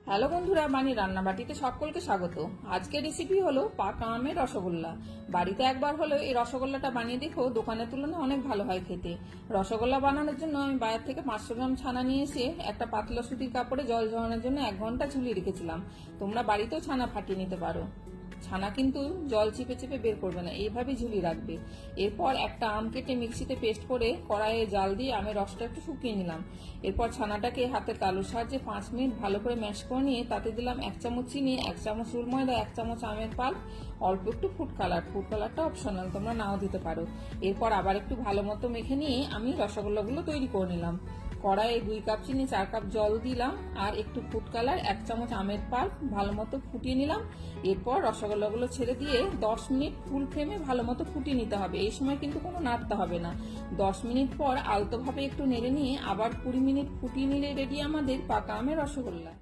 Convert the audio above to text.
Hello বন্ধুরা, বানি রান্নাবাটিতে সকলকে স্বাগত। আজকের রেসিপি হলো পাকা আমের রসগোল্লা। বাড়িতে একবার হলেও এই রসগোল্লাটা বানিয়ে দেখো, দোকানের তুলনায় অনেক ভালো হয় খেতে। রসগোল্লা বানানোর জন্য আমি বাইরে থেকে 500 গ্রাম ছানা নিয়ে এসে একটা পাতলা সুতির কাপড়ে জল ঝরানোর জন্য 1 ঘন্টা ঝুলিয়ে রেখেছিলাম। তোমরা বাড়িতেও ছানা ফাটিয়ে নিতে পারো। ছানা কিন্তু জল চিপে চিপে বের করবে না, এইভাবে ঝুলিয়ে রাখবে। এরপর একটা আম কেটে মিক্সিতে পেস্ট করে কড়াইয়ে জাল দিয়ে আমের রসটা একটু শুকিয়ে নিলাম। এরপর ছানাটাকে হাতের তালুর সাহায্যে 5 মিনিট ভালো করে ম্যাশ করে নিয়ে তাতে দিলাম 1 চামচ চিনি, 1 চামচ রুল ময়দা, 1 চামচ আমের পাল্প, অল্প একটু ফুড কালারটা অপশনাল, তোমরা নাও দিতে পারো। এরপর আবার একটু ভালো মতো মেখে নিয়ে আমি রসগোল্লাগুলো তৈরি করে নিলাম। কড়াইয়ে 2 কাপ চিনি, 4 কাপ জল দিলাম আর একটু ফুড কালার, 1 চামচ আমের পাল্প ভালো মতো ফুটিয়ে নিলাম। এরপর রসগোল্লাগুলো ছেড়ে দিয়ে 10 মিনিট ফুল ফ্লেমে ভালো মতো ফুটিয়ে নিতে হবে। এই সময় কিন্তু কোনো নাড়তে হবে না। 10 মিনিট পর আলতোভাবে একটু নেড়ে নিয়ে আবার 20 মিনিট ফুটিয়ে নিলে রেডি আমাদের পাকা আমের রসগোল্লা।